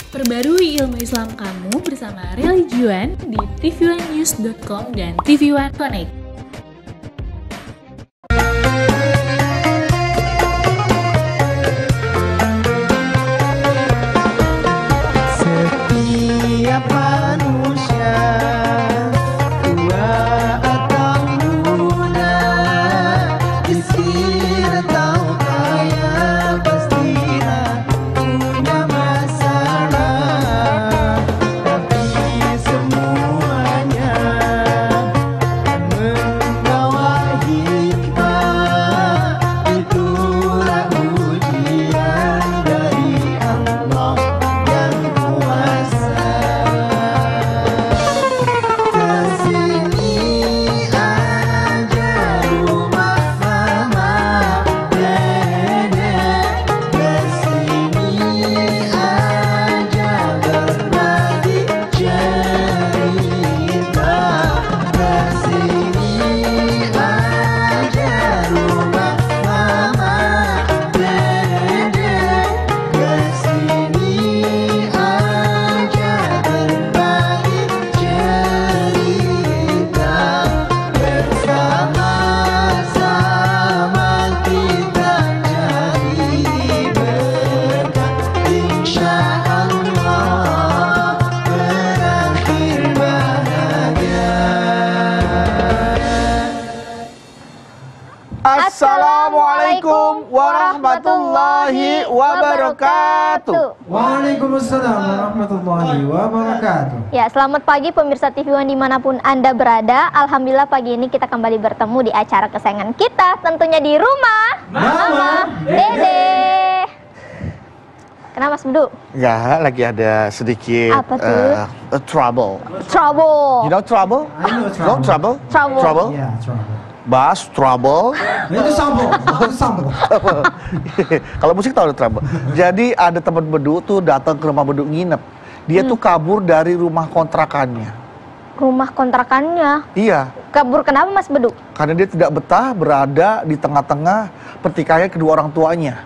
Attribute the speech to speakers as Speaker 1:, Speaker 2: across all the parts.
Speaker 1: Perbarui ilmu Islam kamu bersama Religion di tv1news.com dan TV1 Connect.
Speaker 2: Setiap manusia tua atau muda, miskin atau kaya, pastilah punya masalah. Tapi semuanya membawa hikmah. Itulah ujian dari Allah yang kuasa. Kesini aja rumah mama dedek, kesini aja berbagi cerita, kesini aja rumah mama dedek, kesini aja berbagi cerita, bersama-sama kita cari berkah, insya Allah berakhir bahagia.
Speaker 3: Assalamualaikum warahmatullahi wabarakatuh.
Speaker 2: Waalaikumsalam warahmatullahi wabarakatuh.
Speaker 4: Ya, selamat pagi pemirsa TV One dimanapun Anda berada. Alhamdulillah pagi ini kita kembali bertemu di acara kesayangan kita, tentunya di rumah
Speaker 2: Mama
Speaker 4: Dede. Kenapa Mas Bedu?
Speaker 3: Ya, lagi ada sedikit
Speaker 4: Apa tuh?
Speaker 3: trouble.
Speaker 4: Trouble.
Speaker 3: You know trouble?
Speaker 2: I know
Speaker 3: No trouble?
Speaker 4: Trouble.
Speaker 2: Ya, trouble.
Speaker 3: Bass, trouble.
Speaker 2: Itu sambung, itu sambung.
Speaker 3: Kalau musik tahu ada trouble. Jadi ada teman Bedu tuh datang ke rumah Bedu nginep. Dia tuh kabur dari rumah kontrakannya.
Speaker 4: Rumah kontrakannya.
Speaker 3: Iya,
Speaker 4: Kabur kenapa Mas Bedu?
Speaker 3: karena dia tidak betah berada di tengah-tengah pertikaian kedua orang tuanya.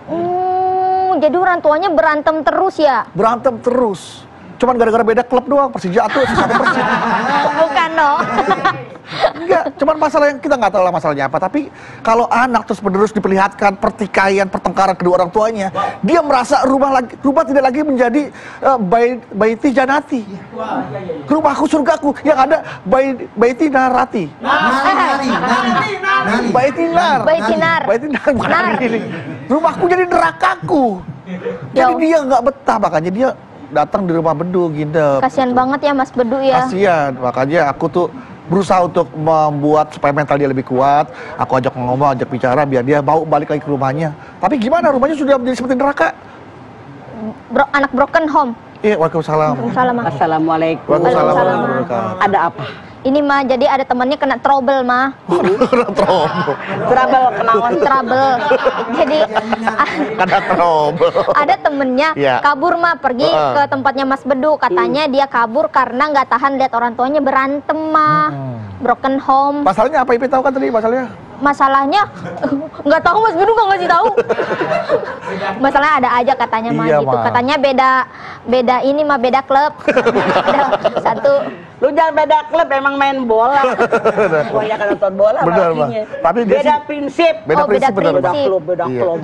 Speaker 4: Jadi orang tuanya berantem terus ya?
Speaker 3: Berantem terus. Cuman gara-gara beda klub doang, Persija tuh satu Persib.
Speaker 4: Bukan dong.
Speaker 3: Enggak, cuman masalah yang kita nggak tahu lah masalahnya apa. Tapi kalau anak terus menerus diperlihatkan pertikaian, pertengkaran kedua orang tuanya, dia merasa rumah tidak lagi menjadi baiti janati. Rumahku surgaku, yang ada baiti narati.
Speaker 2: Nari.
Speaker 3: Baiti nar.
Speaker 4: Baiti nar.
Speaker 3: Baiti nar. Bukan
Speaker 4: Nar.
Speaker 3: ini. Rumahku jadi nerakaku. Jadi
Speaker 4: Yo.
Speaker 3: dia nggak betah, makanya dia datang di rumah Bedu nginep.
Speaker 4: Kasihan banget ya Mas Bedu ya.
Speaker 3: Kasihan, makanya aku tuh berusaha untuk membuat supaya mental dia lebih kuat. Aku ajak ngomong, ajak bicara biar dia mau balik lagi ke rumahnya. Tapi gimana, rumahnya sudah menjadi seperti neraka.
Speaker 4: Anak broken home.
Speaker 3: Iya, waalaikumsalam.
Speaker 4: Salam. Mas.
Speaker 5: Assalamualaikum.
Speaker 3: Waalaikumsalam
Speaker 4: Waalaikumsalam.
Speaker 3: warahmatullahi wabarakatuh.
Speaker 5: Ada apa?
Speaker 4: Ini mah jadi ada temannya kena trouble mah.
Speaker 3: Trouble.
Speaker 5: Trouble kenaon.
Speaker 4: Trouble. Jadi
Speaker 3: Ada trouble.
Speaker 4: ada temennya
Speaker 3: Iya.
Speaker 4: kabur mah pergi ke tempatnya Mas Bedu. Katanya dia kabur karena nggak tahan lihat orang tuanya berantem mah. Broken home.
Speaker 3: Masalahnya apa? Ipi tahu kan tadi masalahnya?
Speaker 4: Masalahnya nggak tahu Mas Bedu nggak ngasih tahu. Masalahnya ada aja katanya mah
Speaker 3: Iya,
Speaker 4: gitu.
Speaker 3: mah.
Speaker 4: Katanya beda ini mah beda klub. Satu.
Speaker 5: Lu jangan beda klub, emang main bola. Banyak kan nonton bola.
Speaker 3: Bener, Bang.
Speaker 5: artinya.
Speaker 3: Tapi dia
Speaker 5: beda
Speaker 3: sih-
Speaker 5: prinsip.
Speaker 3: Beda
Speaker 4: Oh, beda
Speaker 3: prinsip, benar,
Speaker 5: Beda
Speaker 4: prinsip.
Speaker 5: klub, beda
Speaker 3: Iya.
Speaker 5: klub.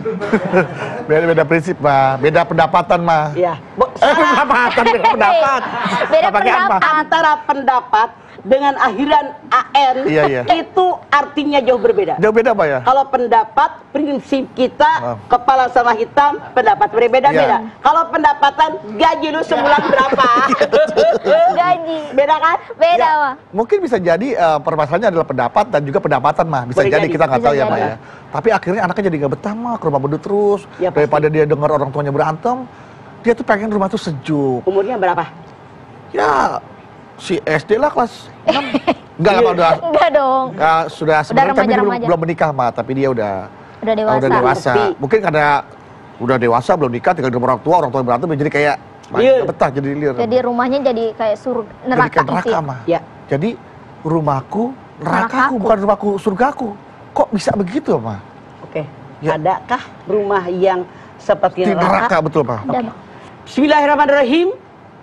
Speaker 3: Beda prinsip, mah. Beda pendapatan, mah.
Speaker 5: Iya.
Speaker 3: Pendapatan, beda pendapat.
Speaker 4: Beda
Speaker 3: Nggak pakai apa.
Speaker 4: pendapat.
Speaker 5: Antara pendapat dengan akhiran AN
Speaker 3: Iya, iya.
Speaker 5: itu artinya jauh berbeda.
Speaker 3: Jauh beda, Pak ya?
Speaker 5: Kalau pendapat, prinsip kita,
Speaker 3: Oh.
Speaker 5: kepala sama hitam, pendapat berbeda-beda.
Speaker 3: Iya.
Speaker 5: Kalau pendapatan, gaji lu sebulan berapa?
Speaker 4: Gaji.
Speaker 5: Beda kan?
Speaker 4: Beda
Speaker 3: Ya,
Speaker 4: mah.
Speaker 3: mungkin bisa jadi permasalahannya adalah pendapat dan juga pendapatan mah. Bisa
Speaker 5: Boleh
Speaker 3: jadi,
Speaker 5: jadi.
Speaker 3: kita nggak
Speaker 4: Bisa
Speaker 3: tahu ya,
Speaker 4: jadi.
Speaker 3: Mah ya. Tapi akhirnya anaknya jadi nggak betah mah ke rumah Bedu terus.
Speaker 5: Ya, pasti.
Speaker 3: Daripada dia dengar orang tuanya berantem, dia tuh pengen rumah tuh sejuk.
Speaker 5: Umurnya berapa?
Speaker 3: Ya, si SD lah kelas 6. Enggak lah, Pak, udah.
Speaker 4: Enggak dong.
Speaker 3: Ya, sudah sebenarnya kan dia
Speaker 4: remaja-remaja.
Speaker 3: belum menikah mah, tapi dia udah
Speaker 4: Udah
Speaker 3: udah dewasa.
Speaker 5: Tapi
Speaker 3: Mungkin karena udah dewasa belum nikah tinggal di rumah orang tua berantem jadi kayak
Speaker 5: Liar.
Speaker 3: nggak betah, jadi liar.
Speaker 4: Jadi rumahnya jadi kayak
Speaker 3: Jadi
Speaker 4: neraka
Speaker 3: kayak
Speaker 4: gitu
Speaker 3: neraka
Speaker 4: ya.
Speaker 3: mah.
Speaker 5: Ya.
Speaker 3: Jadi rumahku nerakaku,
Speaker 4: Nerakaku.
Speaker 3: bukan rumahku surgaku. Kok bisa begitu, mah?
Speaker 5: Oke.
Speaker 3: Ya.
Speaker 5: Adakah rumah yang seperti
Speaker 3: Di neraka
Speaker 5: neraka?
Speaker 3: betul, Pak.
Speaker 4: Ada, Bang.
Speaker 5: Bismillahirrahmanirrahim.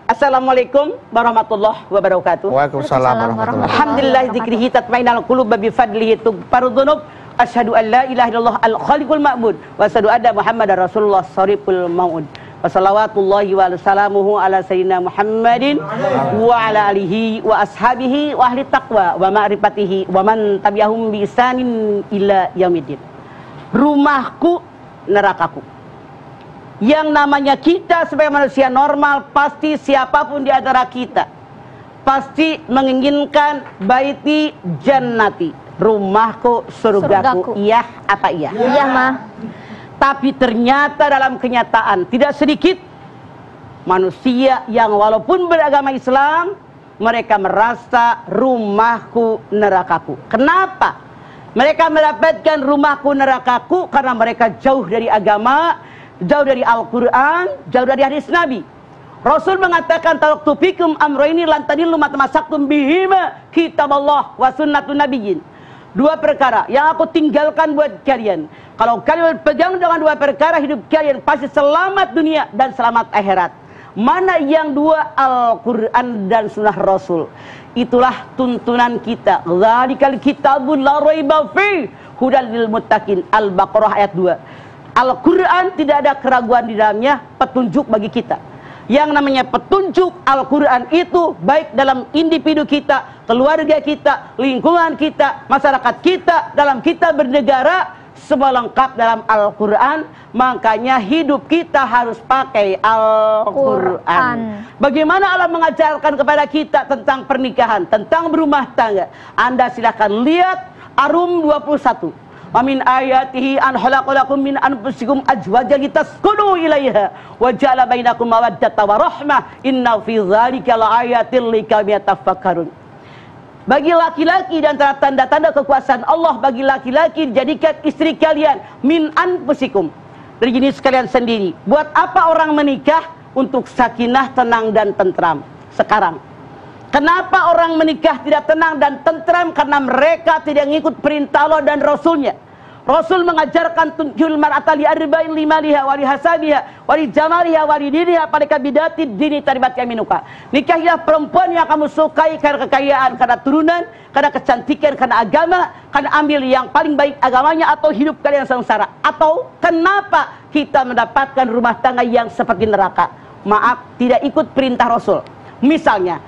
Speaker 5: Assalamualaikum warahmatullahi wabarakatuh.
Speaker 3: Waalaikumsalam warahmatullahi wabarakatuh.
Speaker 5: Alhamdulillah dzikrihi tatmainal qulub bi fadlihi tughfaru dzunub. Asyhadu an la ilaha illallah al-khaliqul ma'bud wa asyhadu anna Muhammadar Rasulullah shariful maud. Wa salawatullahi wa salamuhu ala sayyidina Muhammadin wa ala alihi wa ashabihi wa ahli taqwa wa ma'rifatihi wa man tabi'ahum bi ihsanin ila yaumiddin. Rumahku, nerakaku. Yang namanya kita sebagai manusia normal, pasti siapapun di antara kita pasti menginginkan baiti jannati, rumahku, surgaku. Iya apa iya?
Speaker 4: Iya, Ma.
Speaker 5: Tapi ternyata dalam kenyataan tidak sedikit manusia yang walaupun beragama Islam, mereka merasa rumahku, nerakaku. Kenapa? Mereka mendapatkan rumahku, nerakaku karena mereka jauh dari agama, jauh dari Al-Quran, jauh dari hadis Nabi. Rasul mengatakan taraktu fikum amrayni lan tadillu ma tamassaktum bihima kitaballah wa sunnatun nabiyyin. Dua perkara yang aku tinggalkan buat kalian. Kalau kalian berpegang dengan dua perkara, hidup kalian pasti selamat dunia dan selamat akhirat. Mana yang dua? Al-Quran dan sunnah Rasul. Itulah tuntunan kita. Dzalikal kitabul la raiba fi hudal lil muttaqin. Al-Baqarah ayat 2. Al-Quran tidak ada keraguan di dalamnya, petunjuk bagi kita. Yang namanya petunjuk Al-Quran itu baik dalam individu kita, keluarga kita, lingkungan kita, masyarakat kita, dalam kita bernegara, semua lengkap dalam Al-Quran. Makanya hidup kita harus pakai Al-Quran. Bagaimana Allah mengajarkan kepada kita tentang pernikahan, tentang berumah tangga? Anda silakan lihat Ar-Rum 21. Wa min ayatihi an khalaqalakum min anfusikum azwajan litaskunu ilaiha wa ja'ala bainakum mawaddatan wa rahmah inna fi dzalika laayatil liqaumin yatafakkarun. Bagi laki-laki dan antara tanda-tanda kekuasaan Allah bagi laki-laki, jadikan istri kalian min anfusikum, dari jenis kalian sendiri. Buat apa orang menikah? Untuk sakinah, tenang dan tentram. Sekarang kenapa orang menikah tidak tenang dan tentram? Karena mereka tidak mengikut perintah Allah dan Rasulnya. Rasul mengajarkan tunkihul mar'ata li arba'in limaliha wa li hasabiha wa li jamaliha wa li diniha palika bidati dini taribat yaminuka. Nikahilah perempuan yang kamu sukai karena kekayaan, karena turunan, karena kecantikan, karena agama, karena ambil yang paling baik agamanya, atau hidup kalian sengsara. Atau kenapa kita mendapatkan rumah tangga yang seperti neraka? Maaf, tidak ikut perintah Rasul. Misalnya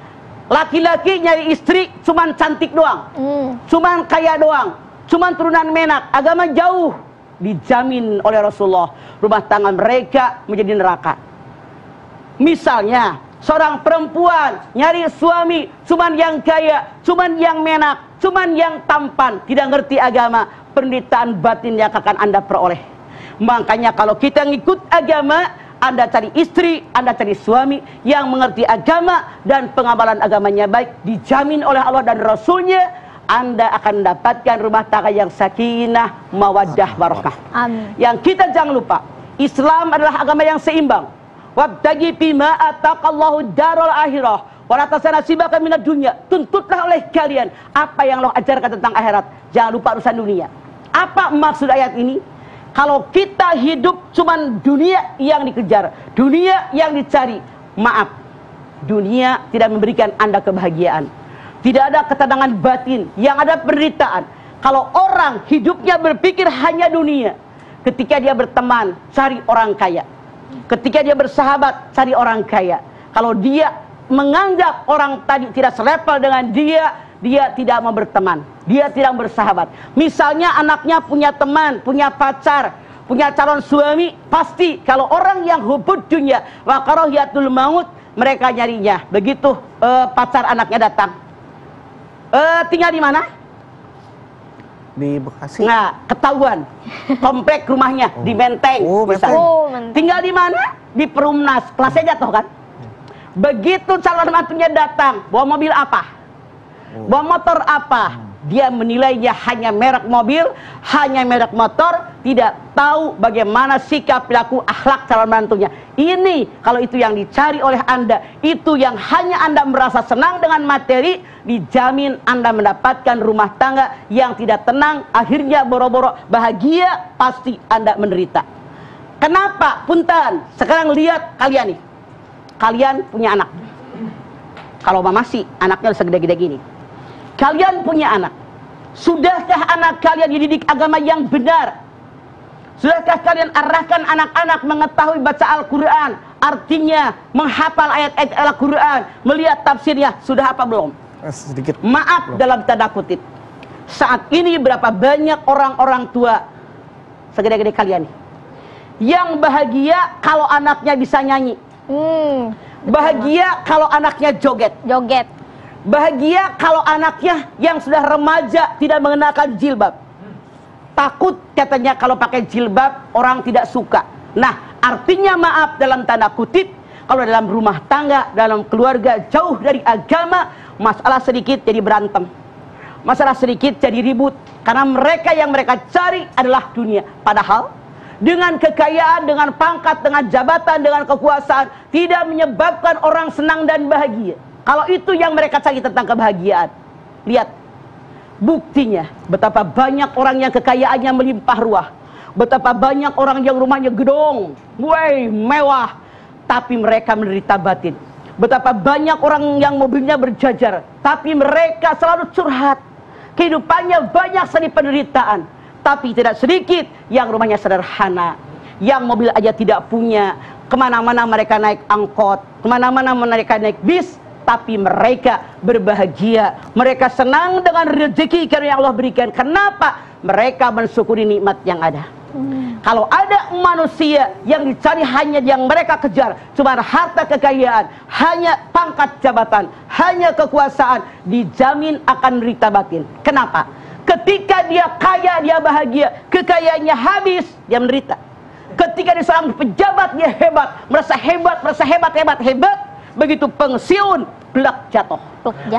Speaker 5: laki-laki nyari istri cuman cantik doang, cuman kaya doang, cuman turunan menak, agama jauh, dijamin oleh Rasulullah rumah tangga mereka menjadi neraka. Misalnya seorang perempuan nyari suami cuman yang kaya, cuman yang menak, cuman yang tampan, tidak ngerti agama, penderitaan batin yang akan Anda peroleh. Makanya kalau kita ngikut agama, Anda cari istri, Anda cari suami yang mengerti agama dan pengamalan agamanya baik, dijamin oleh Allah dan Rasulnya, Anda akan mendapatkan rumah tangga yang sakinah, mawaddah, warahmah.
Speaker 4: Amin.
Speaker 5: Yang kita jangan lupa, Islam adalah agama yang seimbang. Wabtagi bima ataqallahu darul akhirah wa la tasanasibaka minad dunya. Tuntutlah oleh kalian apa yang Allah ajarkan tentang akhirat. Jangan lupa urusan dunia. Apa maksud ayat ini? Kalau kita hidup cuman dunia yang dikejar, dunia yang dicari, maaf, dunia tidak memberikan Anda kebahagiaan. Tidak ada ketenangan batin, yang ada penderitaan. Kalau orang hidupnya berpikir hanya dunia, ketika dia berteman, cari orang kaya. Ketika dia bersahabat, cari orang kaya. Kalau dia menganggap orang tadi tidak selevel dengan dia, dia tidak mau berteman, dia tidak bersahabat. Misalnya anaknya punya teman, punya pacar, punya calon suami, pasti kalau orang yang hubud dunia wa karahiyatul maut, mereka nyarinya. Begitu pacar anaknya datang, tinggal di mana?
Speaker 3: Di Bekasi.
Speaker 5: Nah, ketahuan. Komplek rumahnya di Menteng.
Speaker 3: Menteng.
Speaker 4: Menteng.
Speaker 5: Tinggal di mana? Di Perumnas. Kelasnya jatuh kan? Begitu calon mantunya datang, bawa mobil apa? Bawa motor apa? Dia menilainya hanya merek mobil, hanya merek motor, tidak tahu bagaimana sikap, perilaku, akhlak calon mantunya. Ini kalau itu yang dicari oleh Anda, itu yang hanya Anda merasa senang dengan materi, dijamin Anda mendapatkan rumah tangga yang tidak tenang, akhirnya boro-boro bahagia, pasti Anda menderita. Kenapa? Punten, sekarang lihat kalian nih. Kalian punya anak. Kalau mama masih anaknya segede-gede gini. Kalian punya anak. Sudahkah anak kalian dididik agama yang benar? Sudahkah kalian arahkan anak-anak mengetahui baca Al-Quran, artinya menghafal ayat-ayat Al-Quran, melihat tafsirnya? Sudah apa belum?
Speaker 3: Sedikit.
Speaker 5: Maaf
Speaker 3: belum.
Speaker 5: dalam tanda kutip. Saat ini berapa banyak orang-orang tua segede-gede kalian nih, yang bahagia kalau anaknya bisa nyanyi, bahagia kalau anaknya joget, bahagia kalau anaknya yang sudah remaja tidak mengenakan jilbab. Takut katanya kalau pakai jilbab orang tidak suka. Nah, artinya maaf dalam tanda kutip, kalau dalam rumah tangga, dalam keluarga jauh dari agama, masalah sedikit jadi berantem, masalah sedikit jadi ribut, karena mereka yang mereka cari adalah dunia. Padahal dengan kekayaan, dengan pangkat, dengan jabatan, dengan kekuasaan tidak menyebabkan orang senang dan bahagia. Kalau itu yang mereka cari tentang kebahagiaan, lihat buktinya, betapa banyak orang yang kekayaannya melimpah ruah, betapa banyak orang yang rumahnya gedong, mewah, tapi mereka menderita batin. Betapa banyak orang yang mobilnya berjajar, tapi mereka selalu curhat. Kehidupannya banyak sekali penderitaan, tapi tidak sedikit yang rumahnya sederhana, yang mobil aja tidak punya. Kemana-mana mereka naik angkot, kemana-mana mereka naik bis, tapi mereka berbahagia. Mereka senang dengan rezeki yang Allah berikan. Kenapa? Mereka mensyukuri nikmat yang ada. Kalau ada manusia yang dicari hanya yang mereka kejar cuma harta kekayaan, hanya pangkat jabatan, hanya kekuasaan, dijamin akan menderita batin. Kenapa? Ketika dia kaya, dia bahagia. Kekayaannya habis, dia menderita. Ketika dia seorang pejabat, dia hebat, merasa hebat, begitu pensiun, belak jatuh,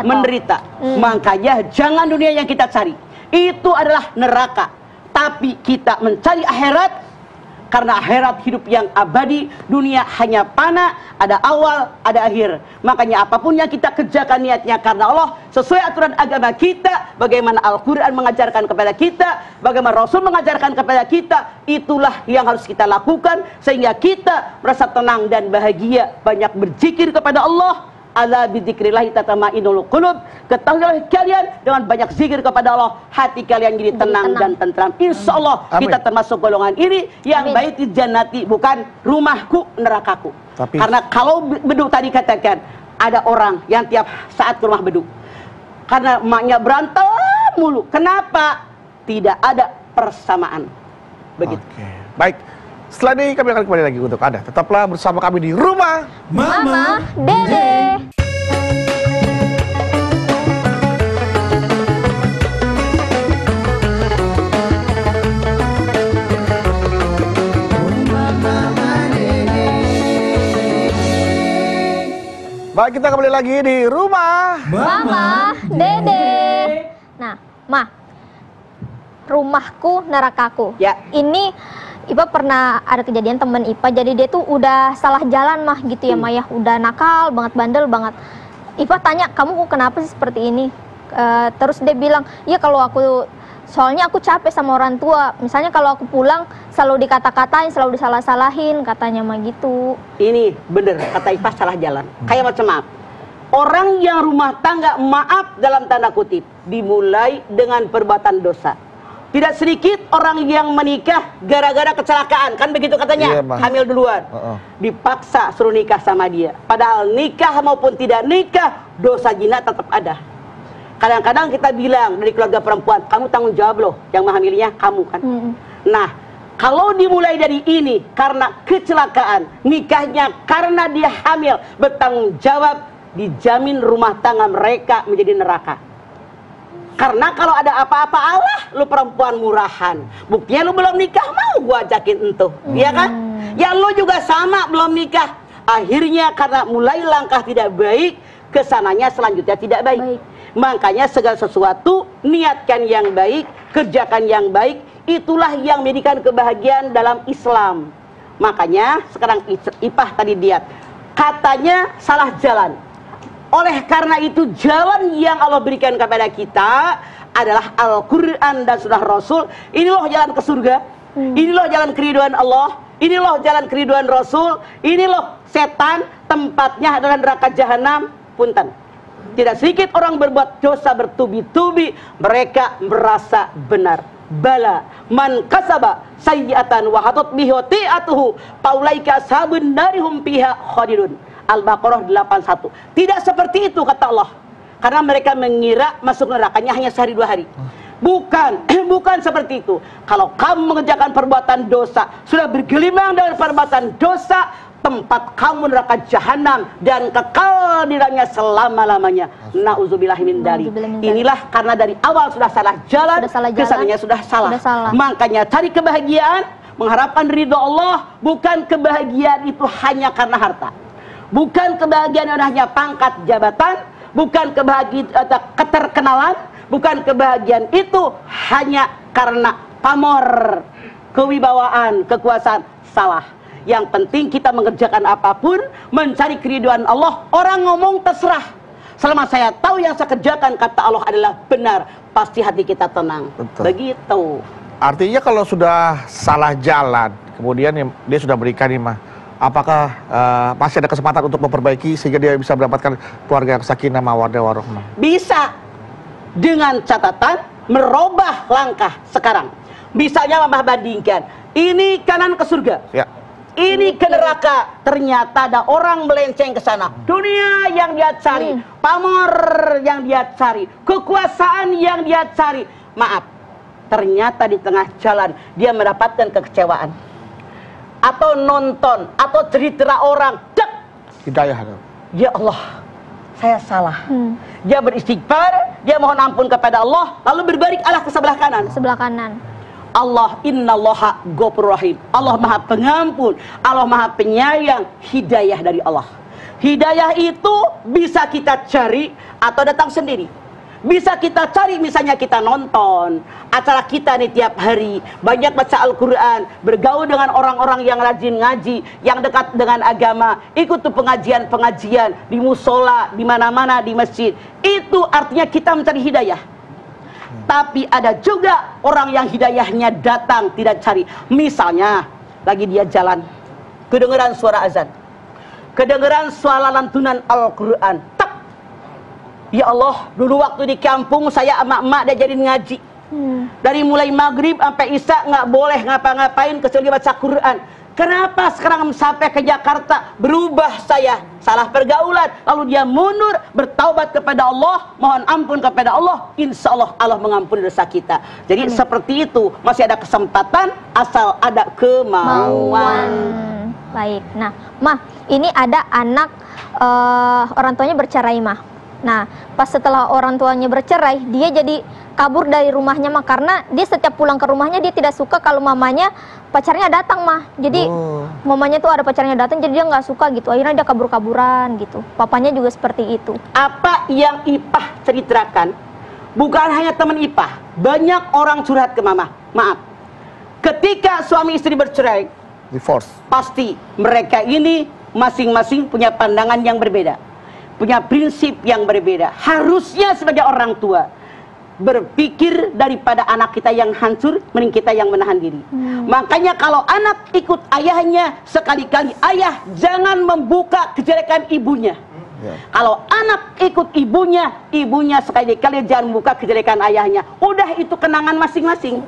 Speaker 5: menderita. Makanya jangan dunia yang kita cari, itu adalah neraka. Tapi kita mencari akhirat, karena akhirat hidup yang abadi. Dunia hanya fana, ada awal, ada akhir. Makanya apapun yang kita kerjakan niatnya karena Allah, sesuai aturan agama kita, bagaimana Al-Quran mengajarkan kepada kita, bagaimana Rasul mengajarkan kepada kita, itulah yang harus kita lakukan, sehingga kita merasa tenang dan bahagia. Banyak berzikir kepada Allah. Ala bidzikrillahi tatma'innul qulub. Ketahuilah kalian, dengan banyak zikir kepada Allah, hati kalian jadi tenang dan tentram. Insya Allah kita termasuk golongan ini yang baiti jannati, bukan rumahku nerakaku. Karena kalau beduk tadi katakan, ada orang yang tiap saat ke rumah beduk karena emaknya berantem mulu. Kenapa? Tidak ada persamaan. Begitu.
Speaker 3: Baik. Setelah ini kami akan kembali lagi untuk Anda. Tetaplah bersama kami di Rumah
Speaker 4: Mama Dede.
Speaker 3: Baik, kita kembali lagi di Rumah
Speaker 4: Mama Dede. Nah, Ma, rumahku nerakaku.
Speaker 5: Ya.
Speaker 4: Ini Ipa pernah ada kejadian temen Ipa, jadi dia tuh udah salah jalan mah gitu ya Maya, udah nakal banget, bandel banget. Ipa tanya, kamu kok kenapa sih seperti ini? Terus dia bilang, ya kalau soalnya aku capek sama orang tua. Misalnya kalau aku pulang selalu dikata-katain, selalu disalah-salahin, katanya mah gitu.
Speaker 5: Ini bener, kata Ipa salah jalan. Kayak macam maaf. Orang yang rumah tangga, maaf dalam tanda kutip, dimulai dengan perbuatan dosa. Tidak sedikit orang yang menikah gara-gara kecelakaan, kan begitu katanya, hamil duluan, dipaksa suruh nikah sama dia. Padahal nikah maupun tidak nikah, dosa zina tetap ada. Kadang-kadang kita bilang dari keluarga perempuan, kamu tanggung jawab loh, yang menghamilinya kamu kan. Nah, kalau dimulai dari ini karena kecelakaan, nikahnya karena dia hamil, bertanggung jawab, dijamin rumah tangga mereka menjadi neraka. Karena kalau ada apa-apa, Allah, lu perempuan murahan. Buktinya lu belum nikah, mau gua ajakin entuh, iya kan? Ya lu juga sama belum nikah. Akhirnya karena mulai langkah tidak baik, kesananya selanjutnya tidak baik. Makanya segala sesuatu, niatkan yang baik, kerjakan yang baik, itulah yang memberikan kebahagiaan dalam Islam. Makanya sekarang Ipah tadi lihat, katanya salah jalan. Oleh karena itu jalan yang Allah berikan kepada kita adalah Al-Quran dan Sunnah Rasul. Ini loh jalan ke surga, ini loh jalan keriduan Allah, ini loh jalan keriduan Rasul, ini loh setan tempatnya adalah neraka jahanam. Punten, Tidak sedikit orang berbuat dosa bertubi-tubi, mereka merasa benar. Bala man kasaba sayyi'atan wa hatat bihi ti'atuhu faulaika ashabun narihum fiha khalidun. Al-Baqarah 81. Tidak seperti itu kata Allah. Karena mereka mengira masuk nerakanya hanya sehari 2 hari. Bukan, bukan seperti itu. Kalau kamu mengerjakan perbuatan dosa, sudah bergelimang dengan perbuatan dosa, tempat kamu neraka jahanam dan kekal di dalamnya selama-lamanya. Nauzubillahi min dzalik. Inilah karena dari awal sudah salah jalan, kesannya sudah salah. Makanya cari kebahagiaan, mengharapkan ridho Allah, bukan kebahagiaan itu hanya karena harta. Bukan kebahagiaan yang hanya pangkat jabatan, bukan kebahagiaan keterkenalan, bukan kebahagiaan itu hanya karena pamor, kewibawaan, kekuasaan. Salah. Yang penting kita mengerjakan apapun, mencari keridhaan Allah. Orang ngomong terserah. Selama saya tahu yang saya kerjakan kata Allah adalah benar, pasti hati kita tenang.
Speaker 3: Betul.
Speaker 5: Begitu.
Speaker 3: Artinya kalau sudah salah jalan, kemudian dia sudah berikan nih, apakah masih ada kesempatan untuk memperbaiki sehingga dia bisa mendapatkan keluarga yang sakinah mawaddah warahmah?
Speaker 5: Bisa, dengan catatan merubah langkah sekarang. Misalnya Mama bandingkan, ini kanan ke surga,
Speaker 3: Ya.
Speaker 5: ini ke neraka. Ternyata ada orang melenceng ke sana. Dunia yang dia cari, pamor yang dia cari, kekuasaan yang dia cari. Maaf, ternyata di tengah jalan dia mendapatkan kekecewaan, atau nonton, atau cerita orang, dek,
Speaker 3: Hidayah.
Speaker 5: ya Allah, saya salah. Dia beristighfar, dia mohon ampun kepada Allah, lalu berbalik arah ke sebelah kanan.
Speaker 4: Sebelah kanan.
Speaker 5: Allah innallaha ghafurur rahim. Allah Maha Pengampun, Allah Maha Penyayang. Hidayah dari Allah. Hidayah itu bisa kita cari atau datang sendiri. Bisa kita cari, misalnya kita nonton acara kita nih tiap hari, banyak baca Al-Quran, bergaul dengan orang-orang yang rajin ngaji, yang dekat dengan agama, ikut tuh pengajian-pengajian di musola, di mana-mana, di masjid. Itu artinya kita mencari hidayah. Tapi ada juga orang yang hidayahnya datang tidak cari. Misalnya lagi dia jalan, kedengeran suara azan, kedengeran suara lantunan Al-Quran. Tak, ya Allah, dulu waktu di kampung saya emak-emak diajarin ngaji. Dari mulai maghrib sampai isya nggak boleh ngapa-ngapain kecuali baca Quran. Kenapa sekarang sampai ke Jakarta berubah saya? Salah pergaulan. Lalu dia mundur, bertaubat kepada Allah, mohon ampun kepada Allah. Insya Allah Allah mengampuni dosa kita. Jadi seperti itu, masih ada kesempatan asal ada kemauan.
Speaker 4: Baik. Nah, Mah, ini ada anak orang tuanya bercerai, Mah. Nah, pas setelah orang tuanya bercerai, dia jadi kabur dari rumahnya, Mah, karena dia setiap pulang ke rumahnya dia tidak suka kalau mamanya pacarnya datang, Mah. Jadi mamanya tuh ada pacarnya datang, jadi dia nggak suka gitu. Akhirnya dia kabur-kaburan gitu. Papanya juga seperti itu.
Speaker 5: Apa yang Ipah ceritakan bukan hanya teman Ipah, banyak orang curhat ke Mama. Maaf, ketika suami istri bercerai,
Speaker 3: Divorce.
Speaker 5: pasti mereka ini masing-masing punya pandangan yang berbeda, punya prinsip yang berbeda. Harusnya sebagai orang tua berpikir daripada anak kita yang hancur, mending kita yang menahan diri. Makanya kalau anak ikut ayahnya, sekali-kali ayah jangan membuka kejelekan ibunya. Kalau anak ikut ibunya, ibunya sekali-kali jangan membuka kejelekan ayahnya. Udah, itu kenangan masing-masing.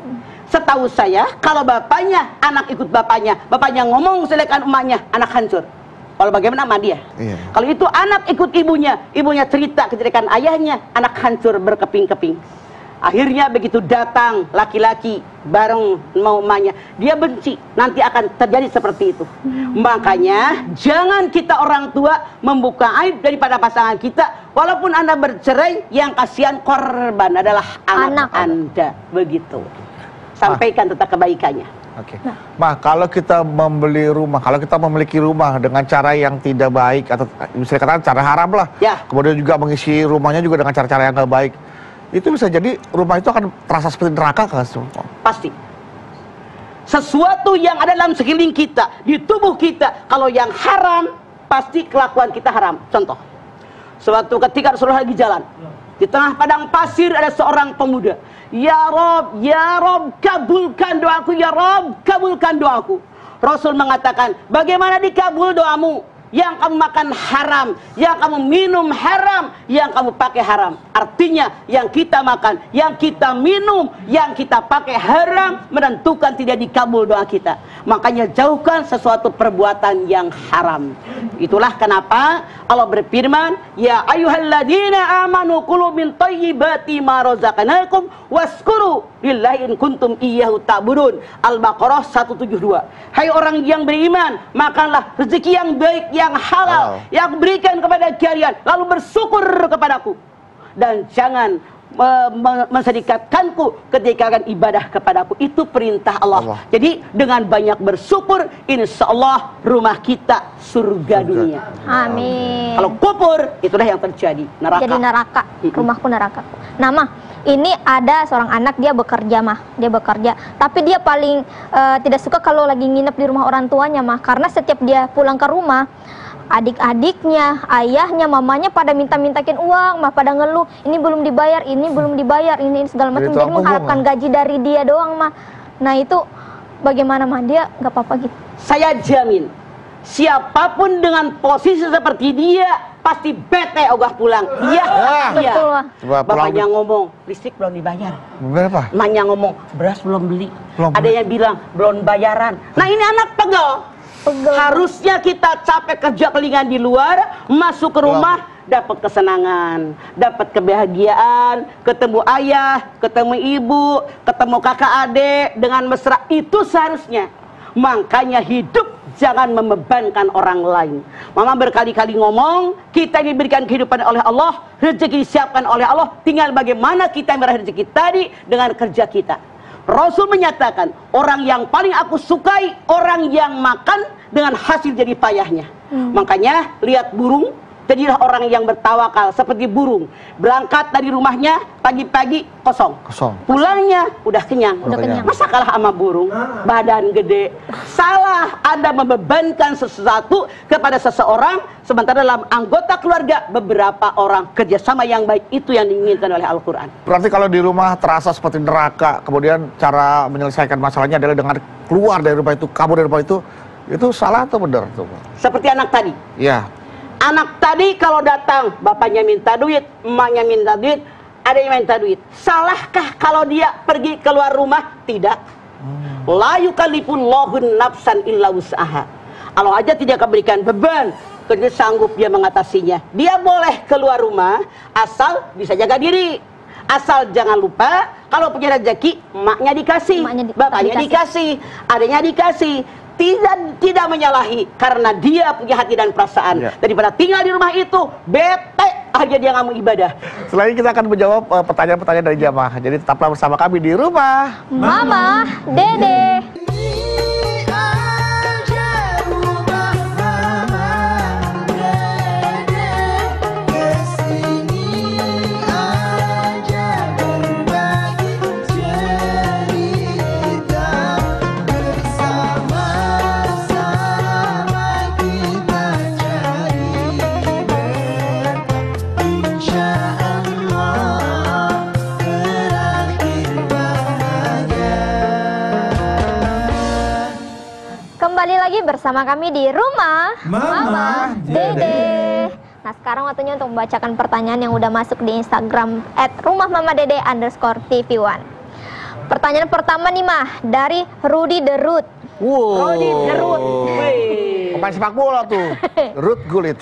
Speaker 5: Setahu saya, kalau bapaknya, anak ikut bapaknya, bapaknya ngomong kejelekan emaknya, anak hancur. Kalau bagaimana sama dia? Kalau itu anak ikut ibunya, ibunya cerita kejelekan ayahnya, anak hancur berkeping-keping. Akhirnya begitu datang laki-laki bareng mau emaknya, dia benci, nanti akan terjadi seperti itu. Makanya jangan kita orang tua membuka aib daripada pasangan kita. Walaupun Anda bercerai, yang kasihan korban adalah anak Anda. Begitu. Sampaikan tentang kebaikannya.
Speaker 3: Oke. Mah, kalau kita membeli rumah, kalau kita memiliki rumah dengan cara yang tidak baik, atau misalnya katakan cara haram lah, kemudian juga mengisi rumahnya juga dengan cara-cara yang nggak baik, itu bisa jadi rumah itu akan terasa seperti neraka kan?
Speaker 5: Pasti. Sesuatu yang ada dalam sekeliling kita, di tubuh kita, kalau yang haram, pasti kelakuan kita haram. Contoh, suatu ketika Rasulullah lagi jalan, di tengah padang pasir ada seorang pemuda. Ya Rob, kabulkan doaku, ya Rob, kabulkan doaku. Rasul mengatakan, bagaimana dikabul doamu? yang kamu makan haram, yang kamu minum haram, yang kamu pakai haram. Artinya yang kita makan, yang kita minum, yang kita pakai haram menentukan tidak dikabul doa kita. Makanya jauhkan sesuatu perbuatan yang haram. Itulah kenapa Allah berfirman, ya ayyuhalladzina amanu kulu min thayyibati ma razaqnakum waskuru lillahi in kuntum iyyahu ta'budun. Al-Baqarah 172. Hai orang yang beriman, makanlah rezeki yang baik, yang halal, yang berikan kepada kalian, lalu bersyukur kepadaku dan jangan mensedekatkanku ketika akan ibadah kepadaku. Itu perintah Allah. Jadi dengan banyak bersyukur, insya Allah rumah kita surga dunia.
Speaker 4: Amin.
Speaker 5: Kalau kufur, itulah yang terjadi, neraka.
Speaker 4: Jadi neraka, rumahku neraka. Nah mah, ini ada seorang anak, dia bekerja mah, dia bekerja. Tapi dia paling tidak suka kalau lagi nginep di rumah orang tuanya mah, karena setiap dia pulang ke rumah, adik-adiknya, ayahnya, mamanya pada minta-mintakin uang, mah pada ngeluh, ini belum dibayar, ini segala macam. Jadi mengharapkan gaji dari dia doang mah. Nah itu bagaimana mah, dia nggak apa-apa gitu.
Speaker 5: Saya jamin, siapapun dengan posisi seperti dia pasti bete ogah pulang. Iya, iya. Bapaknya ngomong, listrik belum dibayar.
Speaker 3: Berapa?
Speaker 5: Emaknya ngomong, beras belum beli. Ada yang bilang belum bayaran. Nah ini anak pegel. Harusnya kita capek kerja kelingan di luar, masuk ke rumah, dapat kesenangan, dapat kebahagiaan, ketemu ayah, ketemu ibu, ketemu kakak adik dengan mesra. Itu seharusnya. Makanya hidup jangan membebankan orang lain. Mama berkali-kali ngomong, kita diberikan kehidupan oleh Allah, rezeki disiapkan oleh Allah, tinggal bagaimana kita meraih rezeki tadi dengan kerja kita. Rasul menyatakan, orang yang paling aku sukai, orang yang makan dengan hasil jadi payahnya. Makanya lihat burung, jadilah orang yang bertawakal seperti burung. Berangkat dari rumahnya pagi-pagi kosong. Pulangnya udah kenyang. Masa kalah sama burung? Badan gede. Salah Anda membebankan sesuatu kepada seseorang, sementara dalam anggota keluarga beberapa orang. Kerjasama yang baik itu yang diinginkan oleh Al-Quran.
Speaker 3: Berarti kalau di rumah terasa seperti neraka, kemudian cara menyelesaikan masalahnya adalah dengan keluar dari rumah itu, kabur dari rumah itu salah atau benar?
Speaker 5: Seperti anak tadi.
Speaker 3: Iya.
Speaker 5: Anak tadi kalau datang, bapaknya minta duit, emaknya minta duit, ada yang minta duit. Salahkah kalau dia pergi keluar rumah? Tidak. La yukallifullahu nafsan illa wus'aha. Allah aja tidak akan berikan beban, kerja sanggup dia mengatasinya. Dia boleh keluar rumah asal bisa jaga diri. Asal jangan lupa kalau punya rezeki, emaknya dikasih, bapaknya dikasih, adanya dikasih. Tidak menyalahi karena dia punya hati dan perasaan. Daripada tinggal di rumah itu bete aja dia nggak mau ibadah.
Speaker 3: Selain kita akan menjawab pertanyaan-pertanyaan dari jamaah. Jadi tetaplah bersama kami di Rumah
Speaker 4: Mama Dede. Kembali lagi bersama kami di Rumah Mama Dede. Nah sekarang waktunya untuk membacakan pertanyaan yang udah masuk di Instagram @rumahmamadede_tv1. Pertanyaan pertama nih mah dari Rudy the Root.
Speaker 5: Rudy the Root.
Speaker 3: Pemain sepak bola tuh. Root Gullit.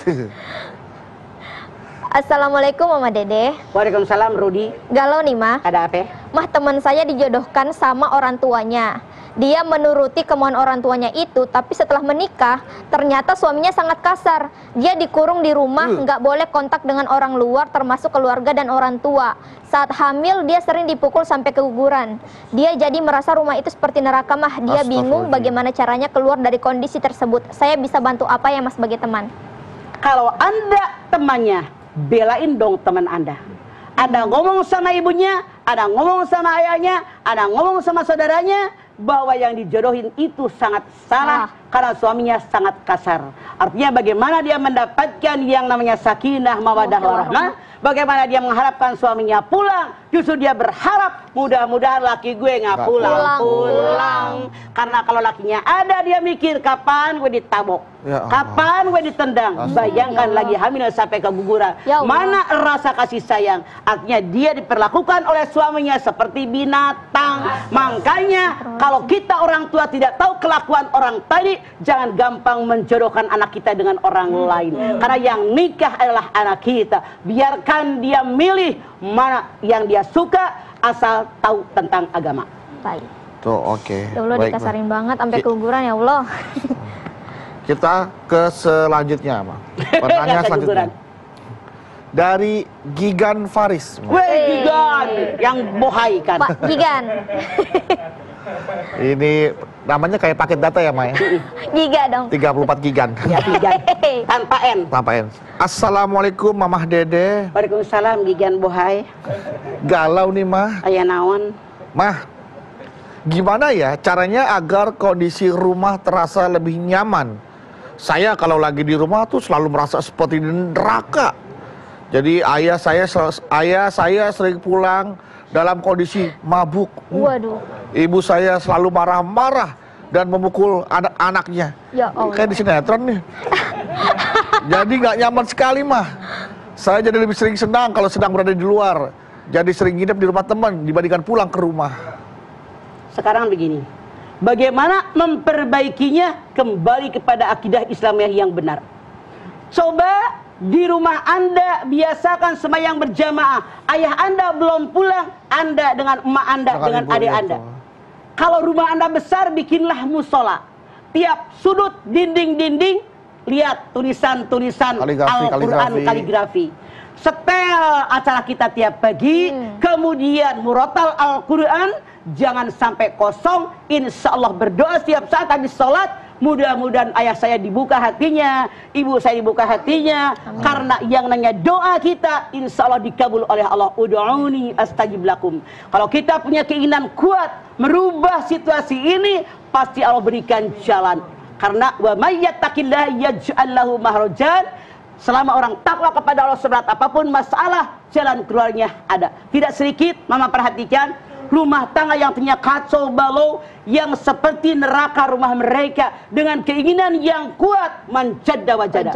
Speaker 4: Assalamualaikum Mama Dede.
Speaker 5: Waalaikumsalam Rudy.
Speaker 4: Galau nih mah.
Speaker 5: Ada apa?
Speaker 4: Mah teman saya dijodohkan sama orang tuanya. Dia menuruti kemauan orang tuanya itu, tapi setelah menikah, ternyata suaminya sangat kasar. Dia dikurung di rumah, nggak boleh kontak dengan orang luar, termasuk keluarga dan orang tua. Saat hamil, dia sering dipukul sampai keguguran. Dia jadi merasa rumah itu seperti neraka mah. Dia bingung bagaimana caranya keluar dari kondisi tersebut. Saya bisa bantu apa ya Mas sebagai teman?
Speaker 5: Kalau Anda temannya, belain dong teman Anda. Anda ngomong sama ibunya, Anda ngomong sama ayahnya, Anda ngomong sama saudaranya, bahwa yang dijodohin itu sangat salah, karena suaminya sangat kasar. Artinya bagaimana dia mendapatkan yang namanya sakinah, mawaddah, warahmah, bagaimana dia mengharapkan suaminya pulang, justru dia berharap mudah-mudahan laki gue nggak pulang. Karena kalau lakinya ada, dia mikir kapan gue ditabok, kapan gue ditendang. Bayangkan lagi hamil sampai keguguran. Mana rasa kasih sayang? Artinya dia diperlakukan oleh suaminya seperti binatang. Makanya kalau kita orang tua tidak tahu kelakuan orang tadi, jangan gampang menjodohkan anak kita dengan orang lain. Karena yang nikah adalah anak kita. Biarkan dia milih mana yang dia suka, asal tahu tentang agama.
Speaker 4: Baik.
Speaker 3: Tuh, oke.
Speaker 4: Ya Allah, dikasarin banget sampai keguguran ya Allah.
Speaker 3: Kita ke selanjutnya, Ma. Pertanyaan selanjutnya. Dari Gigan Faris.
Speaker 5: Weh, Gigan yang bohai kan.
Speaker 4: Pak Gigan.
Speaker 3: Ini namanya kayak paket data ya, Ma ya?
Speaker 4: Giga dong.
Speaker 3: 34 gigan.
Speaker 5: Ya, Gigan. Tanpa N.
Speaker 3: Tanpa N. Assalamualaikum Mamah Dede.
Speaker 5: Waalaikumsalam, Gigan bohai.
Speaker 3: Galau nih, Mah.
Speaker 5: Aya naon?
Speaker 3: Mah, gimana ya caranya agar kondisi rumah terasa lebih nyaman? Saya kalau lagi di rumah tuh selalu merasa seperti di neraka. Jadi ayah saya sering pulang dalam kondisi mabuk.
Speaker 4: Waduh.
Speaker 3: Ibu saya selalu marah-marah dan memukul anak-anaknya.
Speaker 4: Ya Allah.
Speaker 3: Kayak di sinetron nih. Jadi nggak nyaman sekali, Mah. Saya jadi lebih sering senang kalau sedang berada di luar. Jadi sering nginep di rumah teman dibandingkan pulang ke rumah.
Speaker 5: Sekarang begini, bagaimana memperbaikinya? Kembali kepada akidah Islamiyah yang benar. Coba di rumah Anda biasakan sembahyang berjamaah. Ayah Anda belum pulang, Anda dengan emak Anda, dengan adik Anda. Kalau rumah Anda besar, bikinlah musola. Tiap sudut dinding-dinding, lihat tulisan-tulisan Al-Quran kaligrafi. Setel acara kita tiap pagi, kemudian murotal Al-Quran, jangan sampai kosong. Insya Allah berdoa setiap saat habis sholat. Mudah-mudahan ayah saya dibuka hatinya, ibu saya dibuka hatinya. Amin. Karena yang nanya doa kita, insya Allah dikabul oleh Allah. Ud'uni astajib lakum. Kalau kita punya keinginan kuat merubah situasi ini, pasti Allah berikan jalan. Karena wa may yattaqillaha yaj'al lahu mahrajan. Selama orang takwa kepada Allah, seberat apapun masalah, jalan keluarnya ada. Tidak sedikit, Mama perhatikan, rumah tangga yang punya kacau balau, yang seperti neraka rumah mereka, dengan keinginan yang kuat, manjada wajada.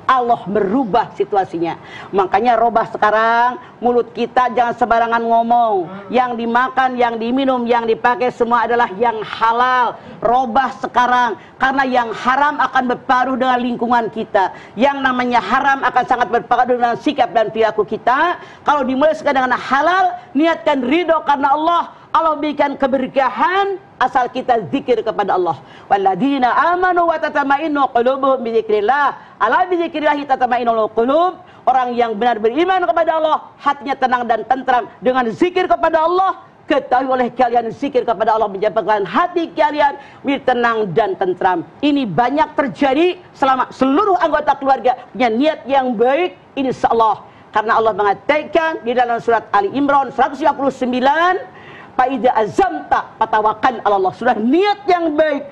Speaker 5: Allah merubah situasinya. Makanya robah sekarang, mulut kita jangan sembarangan ngomong. Yang dimakan, yang diminum, yang dipakai semua adalah yang halal. Robah sekarang, karena yang haram akan berpengaruh dengan lingkungan kita. Yang namanya haram akan sangat berpengaruh dengan sikap dan perilaku kita. Kalau dimulai sekarang dengan halal, niatkan ridho karena Allah. Allah berikan keberkahan asal kita zikir kepada Allah. Walladzina amanu wa tatma'innu qulubuhum bi dzikrillah. Ala bi dzikrillah tatma'innul qulub. Orang yang benar beriman kepada Allah, hatinya tenang dan tentram dengan zikir kepada Allah. Ketahui oleh kalian, zikir kepada Allah menyebabkan hati kalian menjadi tenang dan tentram. Ini banyak terjadi selama seluruh anggota keluarga punya niat yang baik, insyaallah. Karena Allah mengatakan di dalam surat Ali Imran 159, Fa'idza azamta fatawakal Allah. Sudah niat yang baik.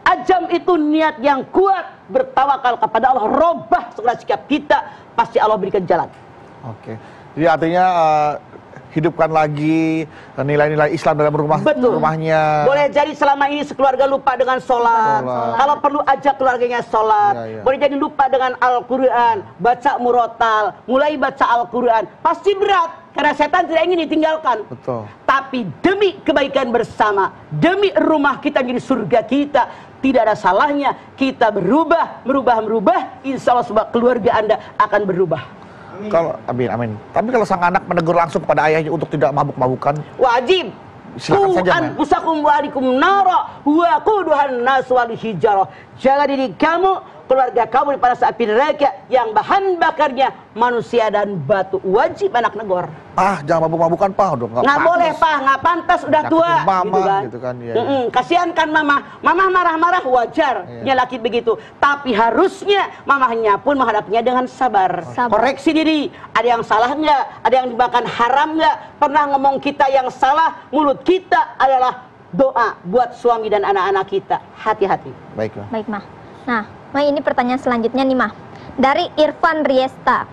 Speaker 5: Azam itu niat yang kuat, bertawakal kepada Allah. Robah segala sikap kita, pasti Allah berikan jalan.
Speaker 3: Oke. Jadi artinya hidupkan lagi nilai-nilai Islam dalam rumahnya.
Speaker 5: Boleh jadi selama ini sekeluarga lupa dengan sholat. Kalau perlu ajak keluarganya sholat. Boleh jadi lupa dengan Al-Quran, baca murotal, mulai baca Al-Quran. Pasti berat, karena setan tidak ingin ditinggalkan. Betul. Tapi demi kebaikan bersama, demi rumah kita menjadi surga kita, tidak ada salahnya kita merubah. Insya Allah semua keluarga Anda akan berubah.
Speaker 3: Kalau amin. Tapi kalau sang anak menegur langsung kepada ayahnya untuk tidak mabuk-mabukan,
Speaker 5: wajib.
Speaker 3: Silakan saja, Ma.
Speaker 5: Pusakum wa alikum nara wa quduhan nas wal hijarah. Jaga diri kamu, keluarga kamu di panas api neraka yang bahan bakarnya manusia dan batu. Wajib anak negor.
Speaker 3: Jangan mabuk-mabukan, Pak.
Speaker 5: Nggak boleh, Pak. Nggak pantas, udah tua.
Speaker 3: Mama, gitu kan. Ya.
Speaker 5: Kasihan kan Mama. Mama marah-marah wajar. Dia laki begitu. Tapi harusnya mamahnya pun menghadapinya dengan sabar. Koreksi diri. Ada yang salah nggak? Ada yang dimakan haram nggak? Pernah ngomong kita yang salah? Mulut kita adalah doa buat suami dan anak-anak kita. Hati-hati.
Speaker 3: Baik, Mah.
Speaker 4: Baik, Mah. Nah, Mah, ini pertanyaan selanjutnya nih, Mah. Dari Irfan Riesta.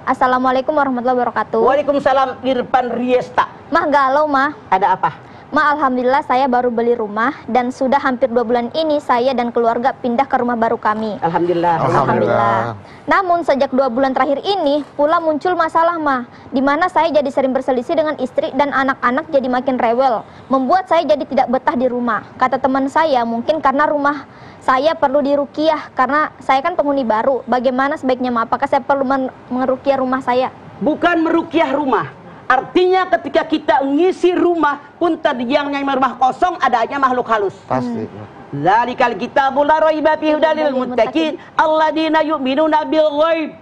Speaker 4: Assalamualaikum warahmatullahi wabarakatuh.
Speaker 5: Waalaikumsalam, Irfan Riesta.
Speaker 4: Mah, galau, Mah.
Speaker 5: Ada apa?
Speaker 4: Mah, alhamdulillah saya baru beli rumah dan sudah hampir 2 bulan ini saya dan keluarga pindah ke rumah baru kami.
Speaker 5: Alhamdulillah.
Speaker 3: Alhamdulillah.
Speaker 4: Namun sejak 2 bulan terakhir ini pula muncul masalah, Mah, di mana saya jadi sering berselisih dengan istri dan anak-anak jadi makin rewel, membuat saya jadi tidak betah di rumah. Kata teman saya, mungkin karena rumah saya perlu diruqyah karena saya kan penghuni baru. Bagaimana sebaiknya, Mah? Apakah saya perlu meruqyah rumah saya?
Speaker 5: Bukan meruqyah rumah. Artinya ketika kita ngisi rumah pun yang rumah kosong adanya makhluk halus.
Speaker 3: Pasti.
Speaker 5: Zalikal kitabul la raiba fihi hudal lil muttaqin alladzina yu'minuna bil ghaib.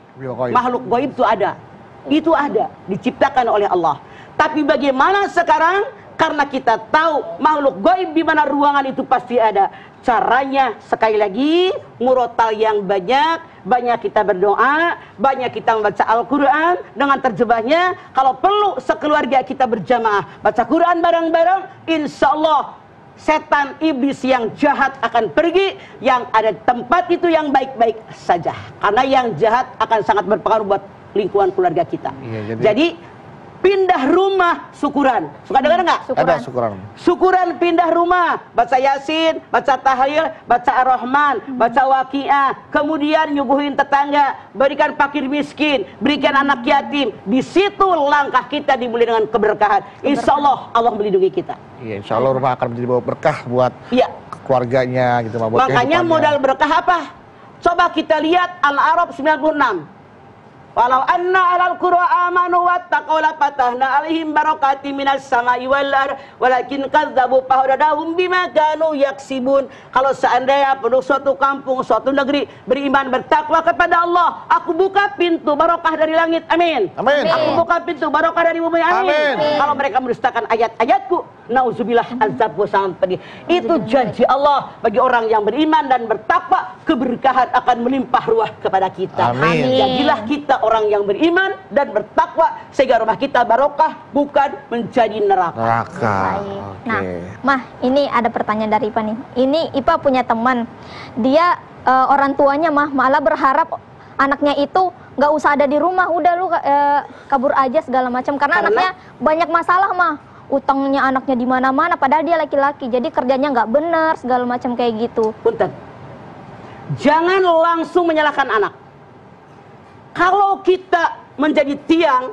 Speaker 5: Makhluk gaib itu ada. Itu ada, diciptakan oleh Allah. Tapi bagaimana sekarang? Karena kita tahu makhluk gaib di mana ruangan itu pasti ada. Caranya sekali lagi murotal yang banyak kita berdoa, banyak kita membaca Al-Quran dengan terjemahnya. Kalau perlu sekeluarga kita berjamaah baca Quran bareng-bareng, insya Allah setan iblis yang jahat akan pergi. Yang ada tempat itu yang baik-baik saja. Karena yang jahat akan sangat berpengaruh buat lingkungan keluarga kita.
Speaker 3: Iya,
Speaker 5: jadi pindah rumah syukuran. Suka dengar nggak?
Speaker 3: Ada syukuran.
Speaker 5: Syukuran pindah rumah, baca Yasin, baca Tahlil, baca Ar-Rahman, baca Waqiah, kemudian nyuguhin tetangga, berikan fakir miskin, berikan anak yatim. Di situ langkah kita dimulai dengan keberkahan. Insya Allah melindungi kita.
Speaker 3: Iya, insya Allah rumah akan menjadi bawa berkah buat keluarganya gitu, buat
Speaker 5: makanya modal berkah apa? Coba kita lihat Al-A'raf 96. Walau anna alal qura amanu wattaqaw la fatahna alaihim barakatim minas sama'i wal ardh walakin kadzdzabu fahadahum bima kanu yaksibun. Kalau seandainya penduduk suatu kampung, suatu negeri beriman bertakwa kepada Allah, aku buka pintu barokah dari langit. Amin.
Speaker 3: Amin.
Speaker 5: Aku buka pintu barokah dari bumi. Amin. Kalau mereka mendustakan ayat-ayatku, nauzubillah, azabku sangat pedih. Itu janji Allah bagi orang yang beriman dan bertakwa, keberkahan akan melimpah ruah kepada kita.
Speaker 3: Amin.
Speaker 5: Jadilah kita orang yang beriman dan bertakwa sehingga rumah kita barokah, bukan menjadi neraka.
Speaker 4: Baik. Nah, Mah, ini ada pertanyaan dari Ipa nih. Ini Ipa punya teman, dia orang tuanya Mah malah berharap anaknya itu nggak usah ada di rumah, udah lu kabur aja segala macam karena anaknya banyak masalah, Mah. Utangnya anaknya di mana-mana, padahal dia laki-laki, jadi kerjanya nggak benar segala macam kayak gitu.
Speaker 5: Punten, jangan langsung menyalahkan anak. Kalau kita menjadi tiang,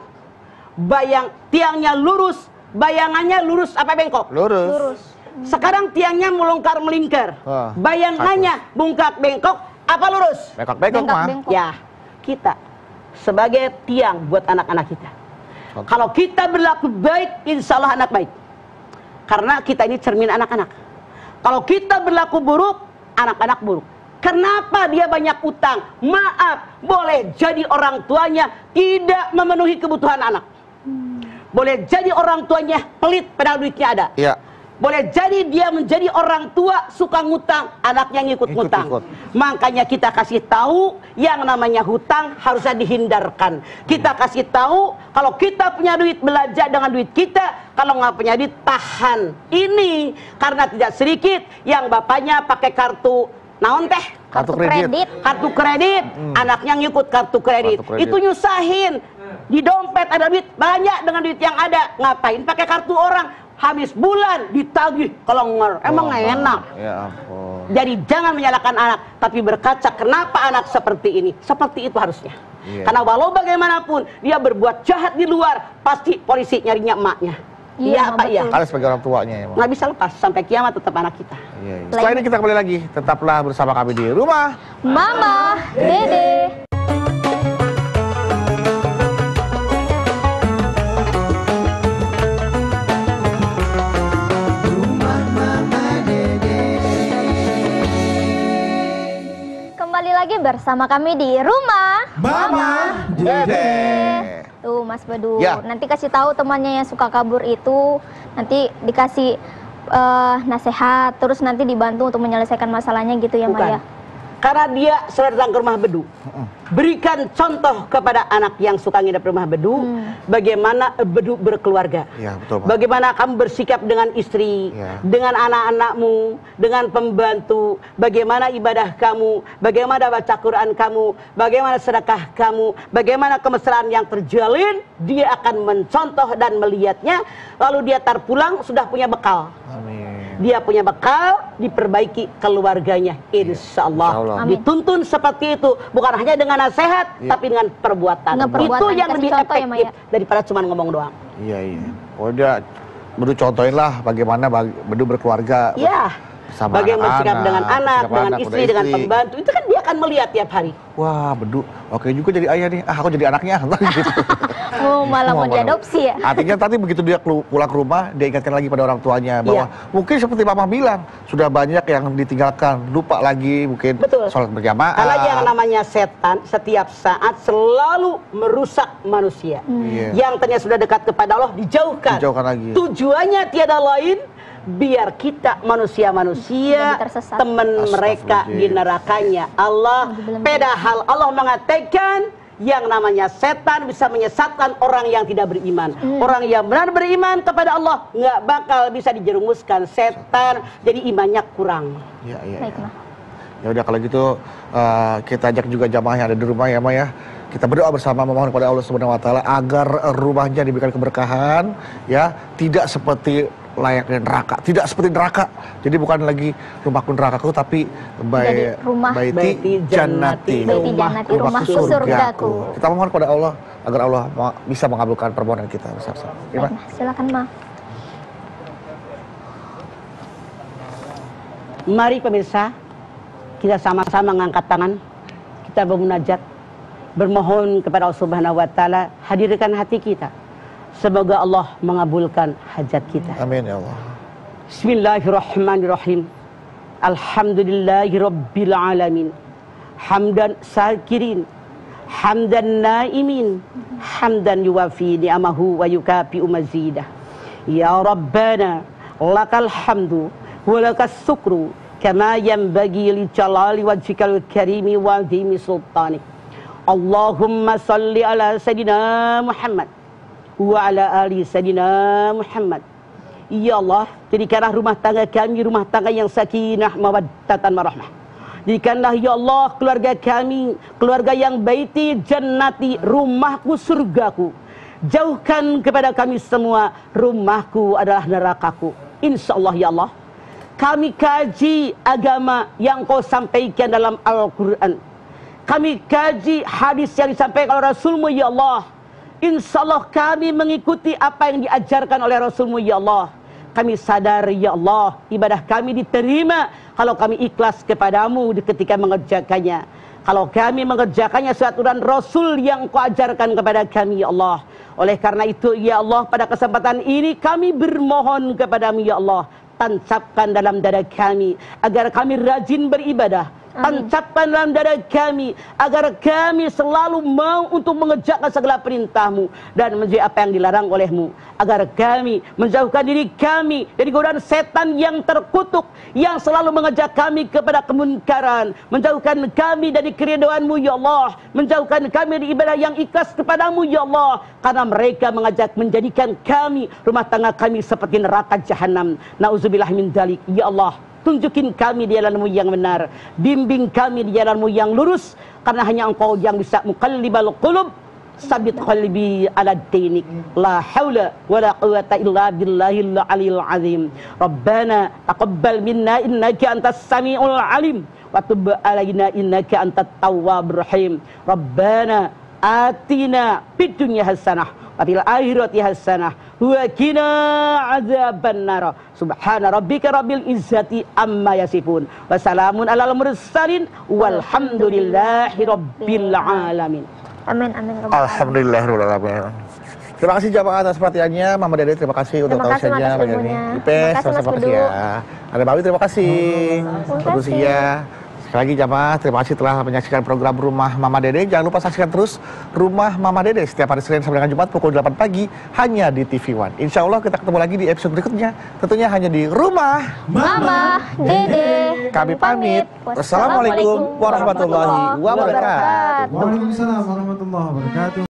Speaker 5: tiangnya lurus, bayangannya lurus apa bengkok?
Speaker 3: Lurus.
Speaker 5: Sekarang tiangnya melongkar melingkar, bayangannya bungkak bengkok apa lurus?
Speaker 3: Bengkok-bengkok, Mah.
Speaker 5: Ya, kita sebagai tiang buat anak-anak kita. Kalau kita berlaku baik, insya Allah anak baik. Karena kita ini cermin anak-anak. Kalau kita berlaku buruk, anak-anak buruk. Kenapa dia banyak utang? Maaf, boleh jadi orang tuanya tidak memenuhi kebutuhan anak. Boleh jadi orang tuanya pelit padahal duitnya ada.
Speaker 3: Iya.
Speaker 5: Boleh jadi dia menjadi orang tua suka ngutang, anaknya ngikut ngutang. Makanya kita kasih tahu yang namanya hutang harusnya dihindarkan. Kita kasih tahu kalau kita punya duit belanja dengan duit kita, kalau nggak punya duit tahan. Ini karena tidak sedikit yang bapaknya pakai kartu naon teh?
Speaker 3: Kartu kredit.
Speaker 5: Kartu kredit, anaknya ngikut kartu kredit. Itu nyusahin. Di dompet ada duit banyak dengan duit yang ada. Ngapain pakai kartu orang? Habis bulan ditagih kelonger. Emang enak.
Speaker 3: Ya ampun.
Speaker 5: Jadi jangan menyalahkan anak, tapi berkaca kenapa anak seperti ini. Seperti itu harusnya. Karena walau bagaimanapun dia berbuat jahat di luar, pasti polisi nyarinya emaknya. Iya, Pak, iya.
Speaker 3: Kalian sebagai orang tuanya ya,
Speaker 5: nggak bisa lepas sampai kiamat tetap anak kita.
Speaker 3: Iya. Setelah ini kita kembali lagi, tetaplah bersama kami di rumah
Speaker 4: Mama Dede. Kembali lagi bersama kami di rumah
Speaker 2: Mama Dede.
Speaker 4: Tuh Mas Badu,
Speaker 3: Ya.
Speaker 4: nanti kasih tahu temannya yang suka kabur itu, nanti dikasih nasihat, terus nanti dibantu untuk menyelesaikan masalahnya gitu ya,
Speaker 5: Bukan.
Speaker 4: Maya.
Speaker 5: Karena dia sudah datang ke rumah bedu. Berikan contoh kepada anak yang suka nginep di rumah bedu, bagaimana bedu berkeluarga.
Speaker 3: Ya, betul, Pak.
Speaker 5: Bagaimana kamu bersikap dengan istri, dengan anak-anakmu, dengan pembantu, bagaimana ibadah kamu, bagaimana baca Quran kamu, bagaimana sedekah kamu, bagaimana kemesraan yang terjalin, dia akan mencontoh dan melihatnya, lalu dia terpulang sudah punya bekal.
Speaker 3: Amin.
Speaker 5: Dia punya bekal, diperbaiki keluarganya, insya Allah. Dituntun seperti itu, bukan hanya dengan nasihat, tapi dengan perbuatan. Itu yang lebih efektif daripada cuma ngomong doang.
Speaker 3: Iya. Oh, dia Bedu contohin lah bagaimana Bedu berkeluarga.
Speaker 5: Iya.
Speaker 3: Sama
Speaker 5: bagaimana bersikap dengan anak, dengan istri, dengan pembantu, itu kan dia akan melihat tiap hari.
Speaker 3: Wah, Bedu, oke juga jadi ayah nih. Aku jadi anaknya. Gitu.
Speaker 4: Malah mau diadopsi ya.
Speaker 3: Artinya tadi begitu dia pulang ke rumah, dia ingatkan lagi pada orang tuanya bahwa mungkin seperti Mama bilang, sudah banyak yang ditinggalkan, lupa lagi mungkin sholat berjamaah.
Speaker 5: Karena yang namanya setan setiap saat selalu merusak manusia. Yang ternyata sudah dekat kepada Allah dijauhkan.
Speaker 3: Lagi.
Speaker 5: Tujuannya tiada lain biar kita manusia-manusia teman mereka di nerakanya Allah. Padahal Allah mengatakan yang namanya setan bisa menyesatkan orang yang tidak beriman. Orang yang benar beriman kepada Allah nggak bakal bisa dijerumuskan setan, jadi imannya kurang.
Speaker 3: Ya udah kalau gitu kita ajak juga jamaah yang ada di rumah ya, Ma ya. Kita berdoa bersama memohon kepada Allah Subhanahu wa taala agar rumahnya diberikan keberkahan ya, tidak seperti layaknya neraka, tidak seperti neraka. Jadi bukan lagi rumahku nerakaku, tapi baiti jannati,
Speaker 4: rumahku surgaku.
Speaker 3: Kita mohon kepada Allah agar Allah bisa mengabulkan permohonan kita.
Speaker 4: Silakan, Ma.
Speaker 5: Mari pemirsa, kita sama-sama mengangkat tangan, kita bermunajat, bermohon kepada Allah Subhanahu wa taala, hadirkan hati kita. Semoga Allah mengabulkan hajat kita.
Speaker 3: Amin ya Allah.
Speaker 5: Bismillahirrahmanirrahim. Alhamdulillahirabbil alamin. Hamdan syakirin, hamdan naimin, hamdan yuwafi ni'amahu wa yukafi'u mazidah. Ya Rabbana, lakal hamdu wa lakas syukru kama yanbaghi li jalali wajhikal karimi wa azimi sultanik. Allahumma salli ala sayyidina Muhammad wa ala ali sayyidina Muhammad. Ya Allah, jadikanlah rumah tangga kami rumah tangga yang sakinah mawaddatan warahmah. Jadikanlah ya Allah keluarga kami keluarga yang baiti jannati, rumahku surgaku. Jauhkan kepada kami semua rumahku adalah nerakaku. Insyaallah ya Allah. Kami kaji agama yang Kau sampaikan dalam Al-Qur'an. Kami kaji hadis yang disampaikan oleh Rasulmu ya Allah. Insya Allah kami mengikuti apa yang diajarkan oleh Rasulmu ya Allah. Kami sadar ya Allah, ibadah kami diterima kalau kami ikhlas kepadamu ketika mengerjakannya. Kalau kami mengerjakannya sesuai aturan Rasul yang Kau ajarkan kepada kami ya Allah. Oleh karena itu ya Allah, pada kesempatan ini kami bermohon kepadamu ya Allah, tancapkan dalam dada kami agar kami rajin beribadah. Tancapkan dalam dada kami agar kami selalu mau untuk mengerjakan segala perintah-Mu dan menjauhi apa yang dilarang oleh-Mu, agar kami menjauhkan diri kami dari godaan setan yang terkutuk yang selalu mengajak kami kepada kemunkaran, menjauhkan kami dari keridhaan-Mu ya Allah, menjauhkan kami dari ibadah yang ikhlas kepadamu ya Allah, karena mereka mengajak menjadikan kami rumah tangga kami seperti neraka jahanam. Nauzubillah min dzalik ya Allah. Tunjukin kami di jalan-Mu yang benar, bimbing kami di jalan-Mu yang lurus, karena hanya Engkau yang bisa muqallibal qulub, sabit qalbi ala dinik. La haula wala quwata illa billahil aliyil azim. Rabbana taqabbal minna innaka antas samiul alim wa tub alaina innaka antat tawwabur rahim. Rabbana atina fid dunya hasanah wa fil akhirati hasanah wa qina adzabannar. Subhana rabbika rabbil izzati amma yasifun wa salamun alal mursalin walhamdulillahi rabbil alamin.
Speaker 4: Amin.
Speaker 3: Alhamdulillahirabbil alamin. Terima kasih jamaah atas perhatiannya. Mama Dede terima kasih untuk tausiahnya Mbak Yani. Ipe sama-sama kasih ya. Ada Bawi terima kasih. Produksinya. Sekali lagi jamaah, terima kasih telah menyaksikan program Rumah Mama Dede. Jangan lupa saksikan terus Rumah Mama Dede setiap hari Senin sampai dengan Jumat pukul 8 pagi hanya di TV One. Insya Allah kita ketemu lagi di episode berikutnya, tentunya hanya di Rumah
Speaker 4: Mama Dede.
Speaker 3: Kami pamit. Wassalamualaikum warahmatullahi wabarakatuh.
Speaker 2: Waalaikumsalam warahmatullahi wabarakatuh.